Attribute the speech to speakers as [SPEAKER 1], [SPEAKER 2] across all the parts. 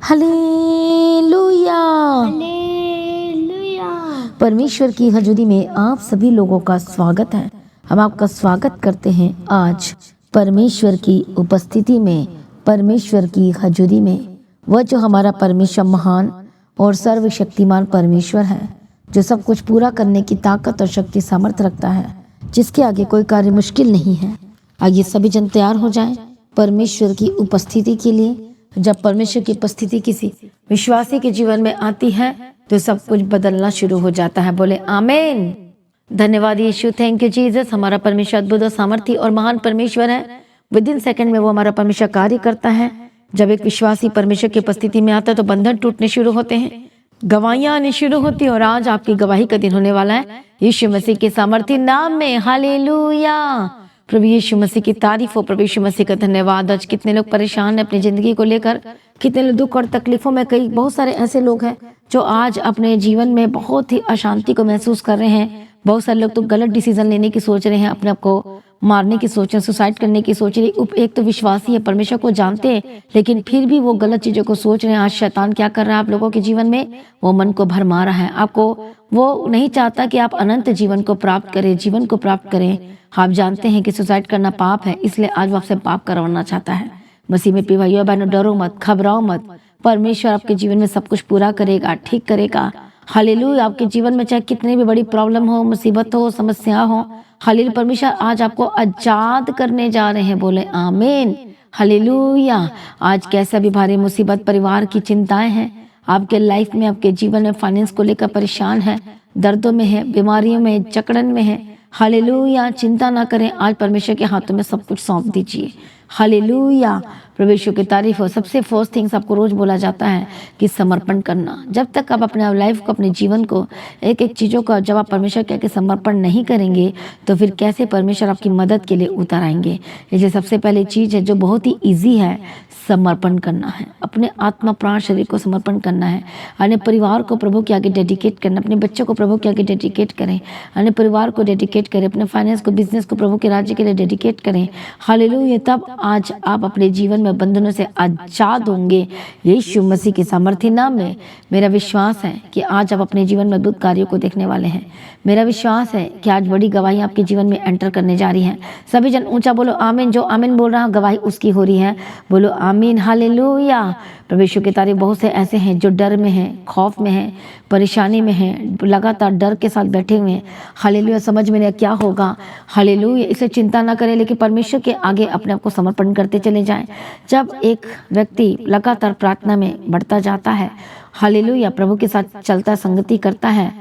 [SPEAKER 1] Hallelujah.
[SPEAKER 2] Hallelujah.
[SPEAKER 1] परमेश्वर की हजूरी में आप सभी लोगों का स्वागत है। हम आपका स्वागत करते हैं आज परमेश्वर की उपस्थिति में, परमेश्वर की हजूरी में। वह जो हमारा परमेश्वर महान और सर्वशक्तिमान परमेश्वर है, जो सब कुछ पूरा करने की ताकत और शक्ति सामर्थ्य रखता है, जिसके आगे कोई कार्य मुश्किल नहीं है। आइए सभी जन तैयार हो जाएं परमेश्वर की उपस्थिति के लिए। जब परमेश्वर की उपस्थिति किसी विश्वासी के जीवन में आती है तो सब कुछ बदलना शुरू हो जाता है। बोले आमीन। धन्यवाद यीशु, थैंक यू जीसस। हमारा परमेश्वर अद्भुत और सामर्थी और महान परमेश्वर है। विद इन सेकंड में वो हमारा परमेश्वर कार्य करता है। जब एक विश्वासी परमेश्वर की उपस्थिति में आता है तो बंधन टूटने शुरू होते हैं, गवाहियां आनी शुरू होती है। और आज आपकी गवाही का दिन होने वाला है यीशु मसीह के सामर्थी नाम में। हालेलुया। प्रभु यीशु मसीह की तारीफ हो, प्रभु यीशु मसीह का धन्यवाद। आज कितने लोग परेशान हैं अपनी जिंदगी को लेकर, कितने लोग दुख और तकलीफों में। कई बहुत सारे ऐसे लोग हैं जो आज अपने जीवन में बहुत ही अशांति को महसूस कर रहे हैं। बहुत सारे लोग तो गलत डिसीजन लेने की सोच रहे हैं, अपने आप को मारने की सोच रहे हैं, सुसाइड करने की सोच रहे हैं। एक तो विश्वासी है, परमेश्वर को जानते हैं, लेकिन फिर भी वो गलत चीजों को सोच रहे हैं। आज शैतान क्या कर रहा है आप लोगों के जीवन में? वो मन को भरमा रहा है। आपको वो नहीं चाहता कि आप अनंत जीवन को प्राप्त करें, जीवन को प्राप्त करें। आप जानते हैं कि सुसाइड करना पाप है, इसलिए आज वो आपसे पाप करवाना चाहता है। मसीह में भाइयों बहनों, डरो मत, घबराओ मत। परमेश्वर आपके जीवन में सब कुछ पूरा करेगा, ठीक करेगा। हालेलुया। आपके जीवन में चाहे कितनी भी बड़ी प्रॉब्लम हो, मुसीबत हो, समस्या हो, हालेलुया, परमेश्वर आज आपको आजाद करने जा रहे हैं। बोले आमीन। हालेलुया। आज कैसा भी भारी मुसीबत, परिवार की चिंताएं हैं आपके लाइफ में, आपके जीवन में, फाइनेंस को लेकर परेशान है, दर्दों में है, बीमारियों में, जकड़न में है। हालेलुया। चिंता ना करें, आज परमेश्वर के हाथों में सब कुछ सौंप दीजिए। हालेलुया। परमेश्वर की तारीफ हो। सबसे फर्स्ट थिंग्स आपको रोज बोला जाता है कि समर्पण करना। जब तक आप अपने लाइफ को, अपने जीवन को, एक एक चीज़ों का जब आप परमेश्वर के आगे समर्पण नहीं करेंगे तो फिर कैसे परमेश्वर आपकी मदद के लिए उतर आएंगे? ये सबसे पहली चीज़ है जो बहुत ही ईजी है, समर्पण करना है। अपने आत्मा, प्राण, शरीर को समर्पण करना है। अपने परिवार को प्रभु के आगे डेडिकेट करना, अपने बच्चों को प्रभु के आगे डेडिकेट करें, अपने परिवार को डेडिकेट करें, अपने फाइनेंस को, बिजनेस को प्रभु के राज्य के लिए डेडिकेट करें। हालेलुया। तब आज आप अपने जीवन में बंधनों से आजाद होंगे यीशु मसीह के सामर्थी नाम में। मेरा विश्वास है कि आज आप अपने जीवन में अद्भुत कार्यों को देखने वाले हैं। मेरा विश्वास है कि आज बड़ी गवाही आपके जीवन में एंटर करने जा रही है। सभी जन ऊंचा बोलो आमीन। जो आमीन बोल रहा है गवाही उसकी हो रही है। बोलो आमीन। हालेलुया। परमेश्वर की तारीफ। बहुत से ऐसे हैं जो डर में हैं, खौफ में हैं, परेशानी में हैं, लगातार डर के साथ बैठे हुए हैं। हालेलुया। समझ में नहीं क्या होगा। हालेलुया। इसे चिंता ना करें, लेकिन परमेश्वर के आगे अपने आप को समर्पण करते चले जाएं। जब एक व्यक्ति लगातार प्रार्थना में बढ़ता जाता है, हालेलुया, प्रभु के साथ चलता, संगति करता है,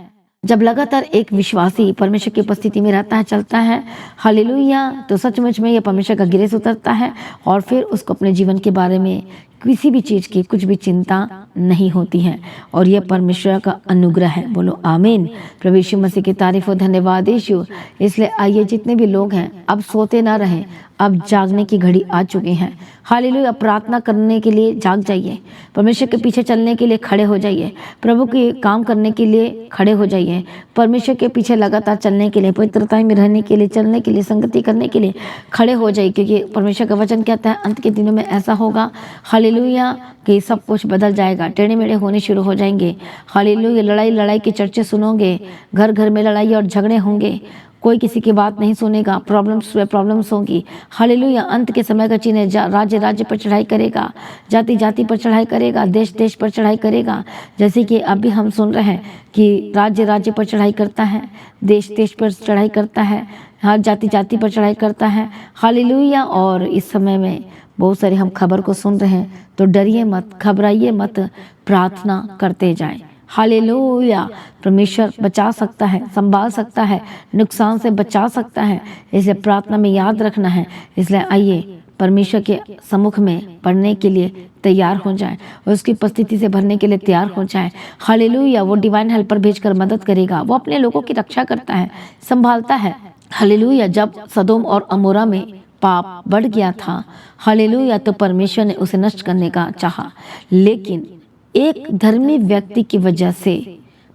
[SPEAKER 1] जब लगातार एक विश्वासी परमेश्वर की उपस्थिति में रहता है, चलता है, हालेलुया, तो सचमुच में यह परमेश्वर का ग्रेस उतरता है और फिर उसको अपने जीवन के बारे में किसी भी चीज़ की कुछ भी चिंता नहीं होती है। और यह परमेश्वर का अनुग्रह है। बोलो आमीन। प्रभु यीशु मसीह की तारीफ हो। धन्यवाद यीशु। इसलिए आइए जितने भी लोग हैं अब सोते ना रहें, अब जागने की घड़ी आ चुकी है। हालेलुया। प्रार्थना करने के लिए जाग जाइए, परमेश्वर के पीछे चलने के लिए खड़े हो जाइए, प्रभु के काम करने के लिए खड़े हो जाइए, परमेश्वर के पीछे लगातार चलने के लिए, पवित्रता में रहने के लिए, चलने के लिए, संगति करने के लिए खड़े हो जाइए। क्योंकि परमेश्वर का वचन कहता है अंत के दिनों में ऐसा होगा, हालेलुया, कि सब कुछ बदल जाएगा, टेढ़े मेढ़े होने शुरू हो जाएंगे। हालेलुया। लड़ाई के चर्चे सुनोगे, घर घर में लड़ाई और झगड़े होंगे, कोई किसी की बात नहीं सुनेगा, प्रॉब्लम्स होंगी। हालेलुया। अंत के समय का चिन्ह राज्य पर चढ़ाई करेगा, जाति पर चढ़ाई करेगा, देश पर चढ़ाई करेगा। जैसे कि अभी हम सुन रहे हैं कि राज्य पर चढ़ाई करता है, देश पर चढ़ाई करता है, हर जाति पर चढ़ाई करता है। हालेलुया। और इस समय में बहुत सारे हम खबर को सुन रहे हैं, तो डरिए मत, घबराइए मत, प्रार्थना करते जाएं। हालेलुया। परमेश्वर बचा सकता है, संभाल सकता है, नुकसान से बचा सकता है। इसे प्रार्थना में याद रखना है। इसलिए आइए परमेश्वर के सम्मुख में पढ़ने के लिए तैयार हो जाएं और उसकी उपस्थिति से भरने के लिए तैयार हो जाएं। हालेलुया। वो डिवाइन हेल्पर भेजकर मदद करेगा। वो अपने लोगों की रक्षा करता है, संभालता है। हालेलुया। जब सदोम और अमोरा में पाप बढ़ गया था, हालेलुया, तो परमेश्वर ने उसे नष्ट करने का चाहा, लेकिन एक धर्मी व्यक्ति की वजह से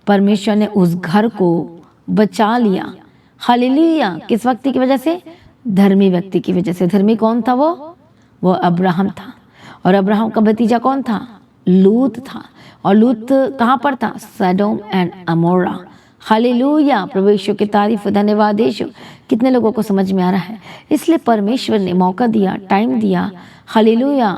[SPEAKER 1] परमेश्वर ने उस घर को बचा लिया। हालेलुया। किस व्यक्ति की वजह से? धर्मी व्यक्ति की वजह से। धर्मी कौन था? वो अब्राहम था। और अब्राहम का भतीजा कौन था? लूत था। और लूत कहाँ पर था? सदोम एंड अमोरा। हालेलुया, प्रभु यीशु की तारीफ, धन्यवाद यीशु। कितने लोगों को समझ में आ रहा है? इसलिए परमेश्वर ने मौका दिया, टाइम दिया। हालेलुया।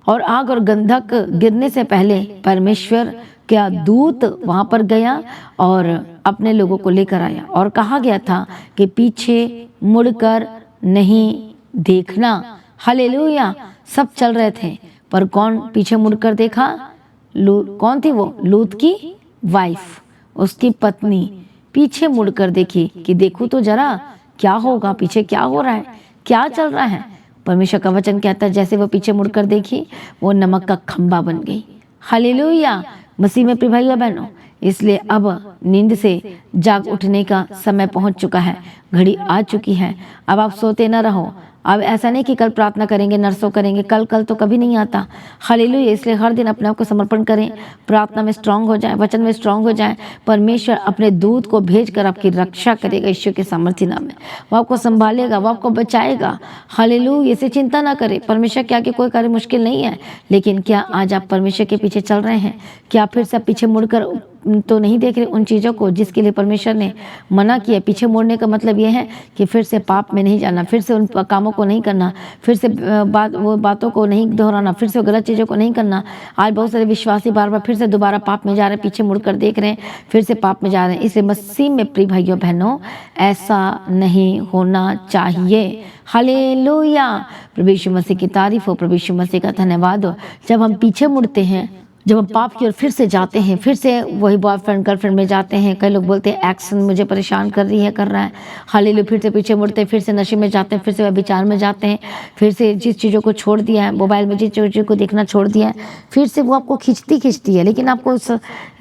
[SPEAKER 1] और आग और गंधक गिरने से पहले परमेश्वर क्या दूत वहां पर गया और अपने लोगों को लेकर आया। और कहा गया था कि पीछे मुड़कर नहीं देखना। हालेलुया। सब चल रहे थे, पर कौन पीछे मुड़कर देखा? कौन थी वो? लूत की वाइफ, उसकी पत्नी पीछे मुड़कर देखी कि देखूं तो जरा क्या होगा, पीछे क्या हो रहा है, क्या चल रहा है। परमेश्वर का वचन कहता है जैसे वो पीछे मुड़कर देखी, वो नमक का खंबा बन गई। हालेलुया, मसीह में प्रिय भाइयों बहनों। इसलिए अब नींद से जाग उठने का समय पहुंच चुका है, घड़ी आ चुकी है। अब आप सोते न रहो। अब ऐसा नहीं कि कल प्रार्थना करेंगे, नरसों करेंगे, कल तो कभी नहीं आता। हालेलुया। इसलिए हर दिन अपने आप को समर्पण करें, प्रार्थना में स्ट्रांग हो जाए, वचन में स्ट्रांग हो जाए। परमेश्वर अपने दूत को भेजकर आपकी रक्षा करेगा। ईश्वर के सामर्थ्य नाम में वो आपको संभालेगा, वो आपको बचाएगा। हालेलुया। इसे चिंता ना करें। परमेश्वर के आगे कोई कार्य मुश्किल नहीं है। लेकिन क्या आज आप परमेश्वर के पीछे चल रहे हैं? क्या फिर से पीछे मुड़कर तो नहीं देख रहे उन चीज़ों को जिसके लिए परमेश्वर ने मना किया? पीछे मुड़ने का मतलब यह है कि फिर से पाप में नहीं जाना, फिर से उन कामों को नहीं करना, फिर से वो बातों को नहीं दोहराना, फिर से गलत चीज़ों को नहीं करना। आज बहुत सारे विश्वासी बार बार फिर से दोबारा पाप में जा रहे हैं, पीछे मुड़कर देख रहे हैं, फिर से पाप में जा रहे हैं। इसलिए मसीह में प्रिय भाइयों बहनों, ऐसा नहीं होना चाहिए। हालेलुया। प्रभु यीशु मसीह की तारीफ हो, प्रभु यीशु मसीह का धन्यवाद हो। जब हम पीछे मुड़ते हैं, जब हम पाप की ओर फिर से जाते हैं, फिर से वही बॉयफ्रेंड गर्लफ्रेंड में जाते हैं, कई लोग बोलते हैं एक्शन मुझे परेशान कर रही है, कर रहा है। हालेलुया। फिर से पीछे मुड़ते हैं, फिर से नशे में जाते हैं, फिर से विचार में जाते हैं, फिर से जिस चीज़ों को छोड़ दिया है, मोबाइल में जिस चीज़ों को देखना छोड़ दिया है, फिर से वो आपको खींचती है। लेकिन आपको उस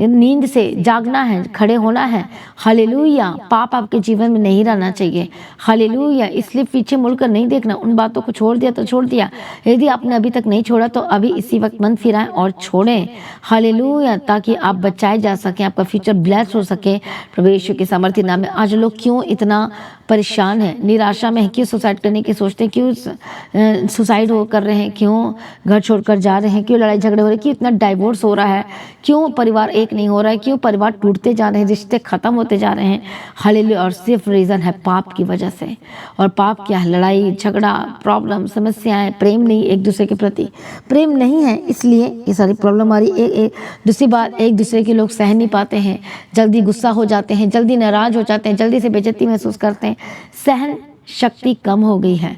[SPEAKER 1] नींद से जागना है, खड़े होना है। हालेलुया। पाप आपके जीवन में नहीं रहना चाहिए। हालेलुया। इसलिए पीछे मुड़कर नहीं देखना। उन बातों को छोड़ दिया तो छोड़ दिया। यदि आपने अभी तक नहीं छोड़ा तो अभी इसी वक्त मन फिराएं और छोड़ें। हालेलुया। ताकि आप बचाए जा सकें, आपका फ्यूचर ब्लेस हो सके प्रभु यीशु के सामर्थ्य नाम में। आज लोग क्यों इतना परेशान है, निराशा में है? क्यों सुसाइड करने की सोचते हैं? क्यों सुसाइड कर रहे हैं? क्यों घर छोड़कर जा रहे हैं? क्यों लड़ाई झगड़े हो रहे हैं? क्यों इतना डाइवोर्स हो रहा है? क्यों परिवार एक नहीं हो रहा है? क्यों परिवार टूटते जा रहे हैं, रिश्ते खत्म होते जा रहे हैं? हालेलुया। और सिर्फ रीज़न है पाप की वजह से। और पाप क्या है? लड़ाई झगड़ा, प्रॉब्लम, समस्याएं, प्रेम नहीं, एक दूसरे के प्रति प्रेम नहीं है, इसलिए ये सारी प्रॉब्लम आ रही। दूसरी बात, एक दूसरे के लोग सह नहीं पाते हैं, जल्दी गुस्सा हो जाते हैं, जल्दी नाराज हो जाते हैं, जल्दी से बेइज्जती महसूस करते हैं, सहन शक्ति कम हो गई है।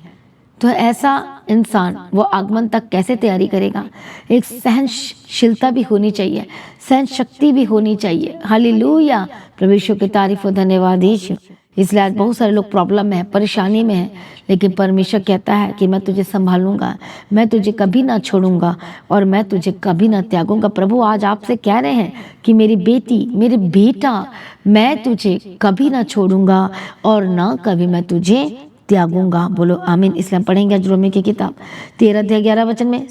[SPEAKER 1] तो ऐसा इंसान वो आगमन तक कैसे तैयारी करेगा? एक सहनशीलता भी होनी चाहिए, सहन शक्ति भी होनी चाहिए। हालेलुया। प्रभु यीशु की तारीफ हो, धन्यवाद यीशु। इसलिए आज बहुत सारे लोग प्रॉब्लम में है, परेशानी में है, लेकिन परमेश्वर कहता है कि मैं तुझे संभालूंगा, मैं तुझे कभी ना छोड़ूंगा और मैं तुझे कभी ना त्यागूंगा। प्रभु आज आपसे कह रहे हैं कि मेरी बेटी, मेरे बेटा, मैं तुझे कभी ना छोड़ूंगा और ना कभी मैं तुझे त्यागूंगा। बोलो आमीन। इसलिए हम पढ़ेंगे आज रोमी की किताब 13-11 में,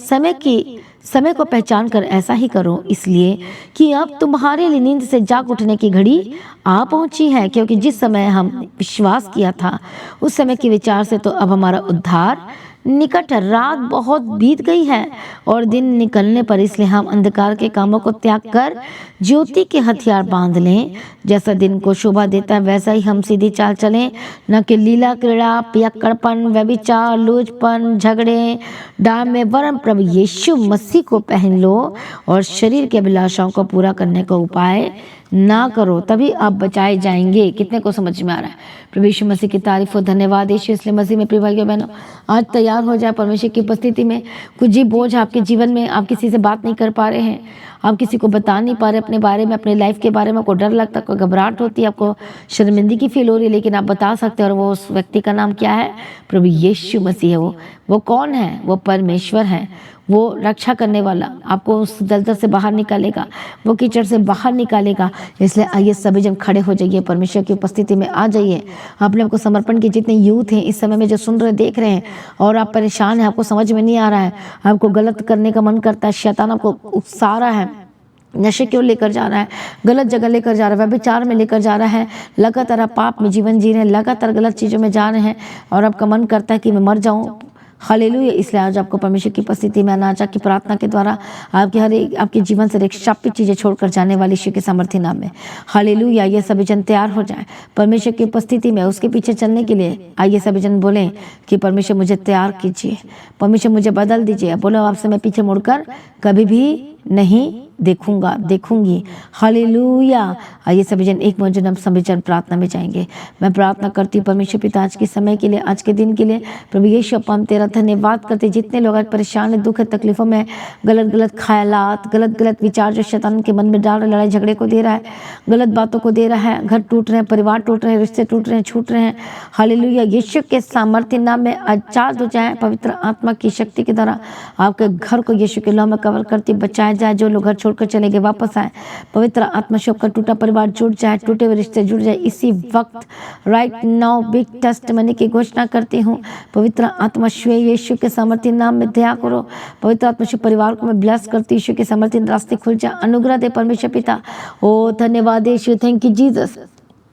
[SPEAKER 1] समय को पहचान कर ऐसा ही करो, इसलिए कि अब तुम्हारे लिए नींद से जाग उठने की घड़ी आ पहुंची है। क्योंकि जिस समय हम विश्वास किया था उस समय के विचार से तो अब हमारा उद्धार निकट है। रात बहुत बीत गई है और दिन निकलने पर, इसलिए हम अंधकार के कामों को त्याग कर ज्योति के हथियार बांध लें। जैसा दिन को शोभा देता है वैसा ही हम सीधी चाल चलें, न कि लीला क्रीड़ा, पियक्कड़पन, व्यभिचार, लूचपन, झगड़े, डाम में, वरन प्रभु यीशु मसीह को पहन लो और शरीर के अभिलाषाओं को पूरा करने का उपाय ना करो, तभी आप बचाए जाएंगे। कितने को समझ में आ रहा है? प्रभु यीशु मसीह की तारीफ हो, धन्यवाद यीशु। इसलिए मसीह में प्रिय भाइयों बहनों, आज तैयार हो जाए परमेश्वर की उपस्थिति में। कुछ जी बोझ आपके जीवन में, आप किसी से बात नहीं कर पा रहे हैं, आप किसी को बता नहीं पा रहे अपने बारे में, अपने लाइफ के बारे में, आपको डर लगता है, कोई घबराहट होती है, आपको शर्मिंदगी फील हो रही है, लेकिन आप बता सकते हैं। और वो उस व्यक्ति का नाम क्या है? प्रभु यीशु मसीह है। वो कौन है? वो परमेश्वर है। वो रक्षा करने वाला, आपको उस दलदल से बाहर निकालेगा, वो कीचड़ से बाहर निकालेगा। इसलिए आइए सभी जन खड़े हो जाइए, परमेश्वर की उपस्थिति में आ जाइए। अपने आपको समर्पण के जितने यूथ हैं इस समय में जो सुन रहे देख रहे हैं और आप परेशान हैं, आपको समझ में नहीं आ रहा है, आपको गलत करने का मन करता है, शैतान आपको उकसा रहा है, नशे क्यों लेकर जा रहा है, गलत जगह लेकर जा रहा है, व्यभिचार में लेकर जा रहा है, लगातार आप पाप में जीवन जी रहे हैं, लगातार गलत चीज़ों में जा रहे हैं और आपका मन करता है कि मैं मर जाऊं, हालेलुया। इसलिए आज आपको परमेश्वर की उपस्थिति में अनाजा की प्रार्थना के द्वारा आपके जीवन से एक शापित चीजें छोड़कर जाने वाली यीशु के सामर्थ्य नाम में हालेलुया। ये सभी जन तैयार हो जाएं परमेश्वर की उपस्थिति में उसके पीछे चलने के लिए। आइए सभी जन बोलें कि परमेश्वर मुझे तैयार कीजिए, परमेश्वर मुझे बदल दीजिए। बोलो आपसे मैं पीछे मुड़कर कभी भी नहीं देखूंगी। हालेलुया। आइए सभी जन एक मौजूद हम सभी जन प्रार्थना में जाएंगे। मैं प्रार्थना करती हूँ परमेश्वर पिता आज के समय के लिए, आज के दिन के लिए। प्रभु यीशु अप्पा हम तेरा धन्यवाद करते। जितने लोग आज परेशान है, दुख है, तकलीफों में, गलत ख्यालात, गलत विचार जो शैतान के मन में डाल रहे, लड़ाई झगड़े को दे रहा है, गलत बातों को दे रहा है, घर टूट रहे हैं, परिवार टूट रहे हैं, रिश्ते टूट रहे हैं, छूट रहे हैं। हालेलुया। यीशु के सामर्थ्य नाम में आजाद हो जाए। पवित्र आत्मा की शक्ति के द्वारा आपके घर को यीशु के लहू में कवर करती बचाया जाए। जो लोग घर छोड़कर चले गए वापस आए। पवित्र आत्मा शोक का टूटा परिवार जुड़ जाए, टूटे हुए रिश्ते जुड़ जाए। इसी वक्त राइट नाउ बिग टेस्टिमनी की घोषणा करती हूँ। पवित्र आत्मा यीशु के सामर्थ्य नाम में दया करो। पवित्र आत्मा परिवार को मैं ब्लेस करती हूँ। यीशु के सामर्थ्य रास्ते खुल जाए, अनुग्रह दे परमेश्वर पिता। ओ धन्यवाद यीशु, थैंक यू जीसस।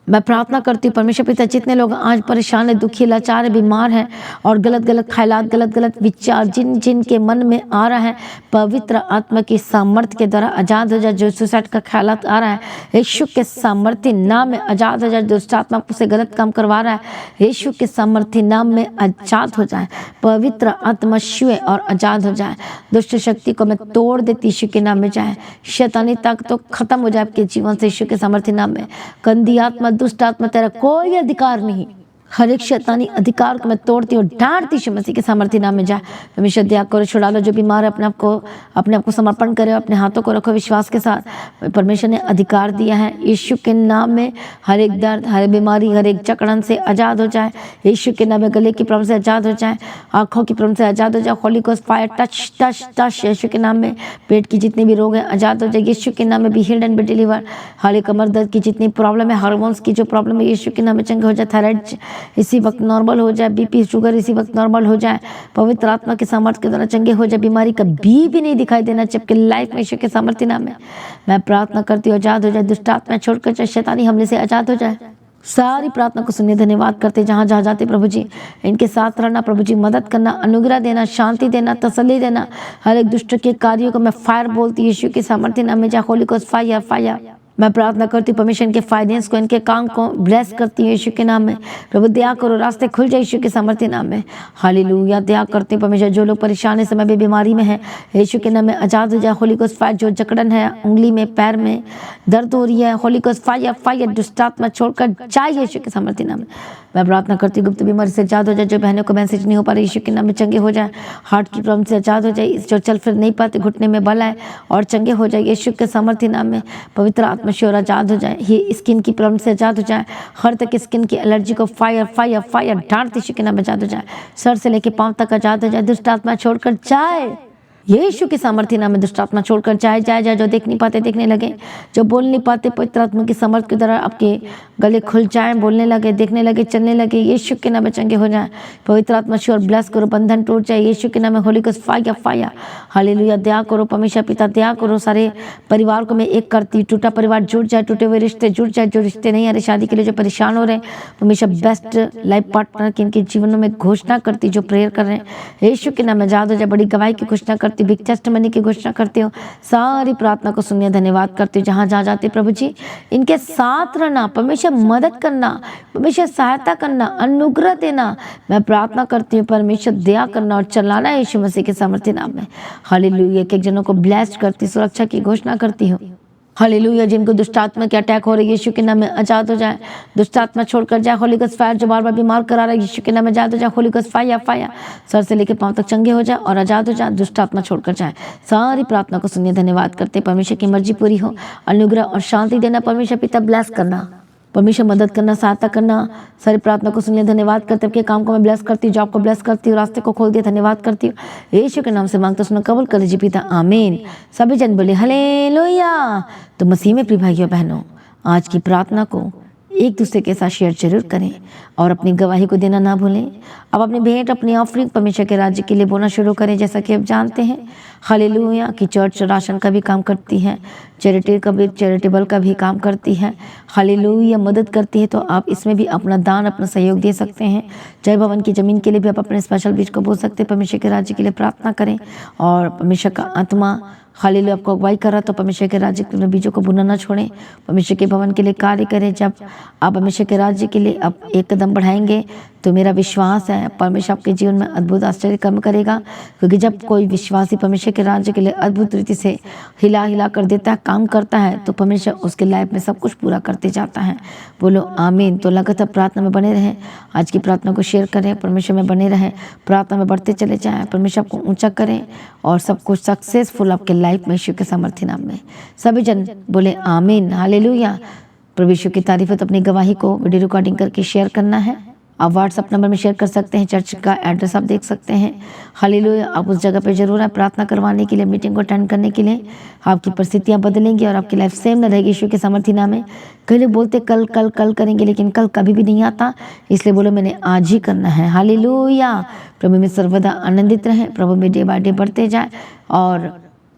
[SPEAKER 1] मैं प्रार्थना करती हूँ परमेश्वर पिता, जितने लोग आज परेशान है, दुखी, लाचार है, बीमार हैं और गलत ख्यालात, गलत विचार जिन के मन में आ रहा है, पवित्र आत्मा की सामर्थ्य के द्वारा आजाद हो जाए। जो सुसाइड का ख्यालात आ रहा है, यीशु के सामर्थ्य नाम में आजाद हो जाए। दुष्ट आत्मा से गलत काम करवा रहा है, यीशु के सामर्थ्य नाम में आजाद हो जाए। पवित्र आत्मा छुए और आजाद हो जाए। दुष्ट शक्ति को मैं तोड़ देती यीशु के नाम में जाए। शैतानी ताकत तो खत्म हो जाए आपके जीवन से यीशु के सामर्थ्य नाम में। गंदी आत्मा, दुष्ट आत्मा, तेरा कोई अधिकार नहीं। हर एक शैतानी अधिकार को मैं तोड़ती हूँ, डांटती यीशु मसीह के सामर्थ्य नाम में जाए। परमेश्वर दया करो, छुड़ा लो। जो बीमार है अपने आप को समर्पण करे, अपने हाथों को रखो विश्वास के साथ। परमेश्वर ने अधिकार दिया है यीशु के नाम में। हर एक दर्द, हर बीमारी, हर एक जकड़न से आजाद हो जाए यीशु के नाम में। गले की प्रॉब्लम से आजाद हो जाए, आंखों की प्रॉब्लम से आजाद हो जाए। Holy ghost fire touch touch touch Yeshu के नाम में। पेट की जितने भी रोग हैं आजाद हो जाए यीशु के नाम में। Be healed and B deliver. हाली कमर दर्द की जितनी प्रॉब्लम है, हार्मोन्स की जो प्रॉब्लम है, यीशु के नाम में चंगे हो जाए। थायराइड इसी वक्त नॉर्मल हो जाए, बीपी शुगर इसी वक्त नॉर्मल हो जाए। पवित्र आत्मा के सामर्थ्य के द्वारा चंगे हो जाए। बीमारी कभी भी नहीं दिखाई देना जबकि लाइफ में यीशु के सामर्थ्य नाम में मैं प्रार्थना करती हूँ, आजाद हो जाए। दुष्ट आत्मा छोड़कर जाए, शैतानी हमले से आजाद हो जाए। सारी प्रार्थना को सुनिए, धन्यवाद करते। जहाँ जहाँ जाते प्रभु जी इनके साथ रहना, प्रभु जी मदद करना, अनुग्रह देना, शांति देना, तसल्ली देना। हर एक दुष्ट के कार्यों को मैं फायर बोलती यीशु के सामर्थ्य नाम में। जा होली को फायर फायर। मैं प्रार्थना करती हूँ परमेश्वर के फाइनेंस को, इनके काम को ब्लेस करती हूँ यीशु के नाम में। प्रभु दया करो, रास्ते खुल जाए यीशु के सामर्थ्य नाम में। हालेलुया। दया करते हैं परमेश्वर, जो लोग परेशान है, समय में बीमारी में है, यीशु के नाम में आजाद हो जाए। होली को फायर। जो जकड़न है, उंगली में, पैर में दर्द हो रही है, होली को फायर फायर। दुष्ट आत्मा छोड़कर जाए यीशु के सामर्थ्य नाम में। मैं प्रार्थना करती हूँ गुप्त बीमारी से आजाद हो जाए। जो बहनों को मैसेज नहीं हो पा रही, यीशु के नाम में चंगे हो जाए। हार्ट की प्रॉब्लम से आजाद हो जाए। जो चल फिर नहीं पाते, घुटने में बल है और चंगे हो जाए यीशु के सामर्थ्य नाम में। पवित्र आत्मा से और आजाद हो जाए। ये स्किन की प्रॉब्लम से आजाद हो जाए। हर तक स्किन की एलर्जी को फायर फायर फायर डांट यीशु के नाम में आजाद हो जाए। सर से लेके पांव तक आजाद हो जाए। दुष्ट आत्मा छोड़कर जाए यीशु के सामर्थ्य नाम में। दुष्ट आत्मा छोड़कर जाए जाए जाए। जो देख नहीं पाते देखने लगे, जो बोल नहीं पाते पवित्र आत्मा की सामर्थ्य के द्वारा आपके गले खुल जाए, बोलने लगे, देखने लगे, चलने लगे, यीशु के नाम में चंगे हो जाए। पवित्र आत्मा श्योर ब्लेस करो, बंधन टूट जाए यीशु के नाम में। होली को फायर फायर। हालेलुया। दया करो परमेश्वर पिता, दया करो। सारे परिवार को मैं एक करती, टूटा परिवार जुड़ जाए, टूटे हुए रिश्ते जुड़ जाए। जो रिश्ते नहीं आ रहे शादी के लिए, जो परेशान हो रहे हैं, परमेश्वर बेस्ट लाइफ पार्टनर की इनके जीवनों में घोषणा करती, जो प्रेयर कर रहे हैं यीशु के नाम में आजाद हो जाए। बड़ी गवाही की घोषणा करती, बिग टेस्टिमनी की घोषणा करती हूँ। सारी प्रार्थना को सुनिए, धन्यवाद करती हूँ। जहाँ जहाँ जाते प्रभु जी इनके साथ रहना, परमेश्वर मदद करना, परमेश्वर सहायता करना, अनुग्रह देना। मैं प्रार्थना करती हूँ परमेश्वर दया करना और चलाना यीशु मसीह के सामर्थ्य नाम में। हालेलुया। एक जनों को ब्लेस्ड करती, सुरक्षा की घोषणा करती हूँ। हालेलुया। जिनको दुष्ट आत्मा के अटैक हो रहे यीशु के नाम में आजाद हो जाए। दुष्ट आत्मा छोड़कर जाए। Holy ghost fire. जो बार बार बीमार करा रहा है यीशु के नाम में आजाद हो जाए। Holy ghost fire fire. Sir से लेकर पांव तक चंगे हो जाए और आजाद हो जाए। दुष्ट आत्मा छोड़कर जाए। सारी प्रार्थना को सुनिए, धन्यवाद करते। परमेश्वर की मर्जी पूरी हो, अनुग्रह और शांति देना। परमेश्वर पिता ब्लेस करना, परमेश्वर मदद करना, सहायता करना। सारी प्रार्थना को सुनिए, धन्यवाद करते। आपके काम को मैं ब्लेस करती हूँ, जॉब को ब्लेस करती हूँ, रास्ते को खोल दिया, धन्यवाद करती हूँ। यीशु के नाम से मांगता सुनो, कबूल कर लीजिए पिता, आमीन। सभी जन बोले हालेलुया। तो मसीह में प्रिय भाइयों बहनों, आज की प्रार्थना को एक दूसरे के साथ शेयर जरूर करें और अपनी गवाही को देना ना भूलें। अब अपनी भेंट, अपनी ऑफरिंग परमेश्वर के राज्य के लिए बोलना शुरू करें। जैसा कि आप जानते हैं हालेलुया कि चर्च राशन का भी काम करती है, चैरिटेबल का भी काम करती है, हालेलुया मदद करती है। तो आप इसमें भी अपना दान, अपना सहयोग दे सकते हैं। जय भवन की ज़मीन के लिए भी आप अपने स्पेशल बीज को बोल सकते हैं। परमेश्वर के राज्य के लिए प्रार्थना करें और परमेश्वर का आत्मा हालेलुया आपको अगुवाई कर रहा तो परमेश्वर के राज्य के बीजों को बुनना ना छोड़ें। परमेश्वर के भवन के लिए कार्य करें। जब आप परमेश्वर के राज्य के लिए अब एक कदम बढ़ाएंगे तो मेरा विश्वास है परमेश्वर आपके जीवन में अद्भुत आश्चर्य कर्म करेगा, क्योंकि जब कोई विश्वासी परमेश्वर के राज्य के लिए अद्भुत रीति से हिला कर देता है, काम करता है, तो परमेश्वर उसके लाइफ में सब कुछ पूरा करते जाता है। बोलो आमीन। तो लगातार प्रार्थना में बने रहें, आज की प्रार्थना को शेयर करें, परमेश्वर में बने रहें, प्रार्थना में बढ़ते चले जाएं, परमेश्वर आपको ऊंचा करें और सब कुछ सक्सेसफुल आपके लाइफ में यीशु के सामर्थ्य नाम में। सभी जन बोले आमीन, हालेलुया। प्रभु यीशु की तारीफ है। तो अपनी गवाही को वीडियो रिकॉर्डिंग करके शेयर करना है। आप व्हाट्सअप नंबर में शेयर कर सकते हैं, चर्च का एड्रेस आप देख सकते हैं। हालेलुया। आप उस जगह पे जरूर आए प्रार्थना करवाने के लिए, मीटिंग को अटेंड करने के लिए। आपकी परिस्थितियां बदलेंगी और आपकी लाइफ सेम न रहेगी यीशु के सामर्थ्य नाम में। कई लोग बोलते कल कल कल करेंगे, लेकिन कल कभी भी नहीं आता, इसलिए बोलो मैंने आज ही करना है। हालेलुया। प्रभु में सर्वदा आनंदित रहें, प्रभु में डे बाय डे बढ़ते जाए और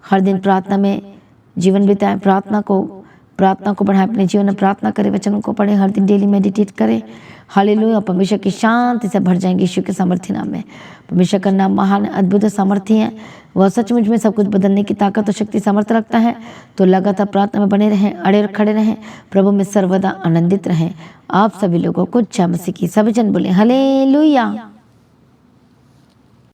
[SPEAKER 1] हर दिन प्रार्थना में जीवन बिताएं। प्रार्थना को बढ़ाएं, अपने जीवन में प्रार्थना करें, वचनों को पढ़ें, हर दिन डेली मेडिटेट करें। हालेलुया। परमेश्वर की शांति से भर जाएंगे यीशु के सामर्थ्य नाम में। परमेश्वर का नाम महान, अद्भुत सामर्थ्य है। वह सचमुच में सब कुछ बदलने की ताकत और शक्ति सामर्थ्य रखता है। तो लगातार प्रार्थना में बने रहें, अड़े और खड़े रहें, प्रभु में सर्वदा आनंदित रहें। आप सभी लोगों को जय मसीह की। सभी जन बोले हालेलुया।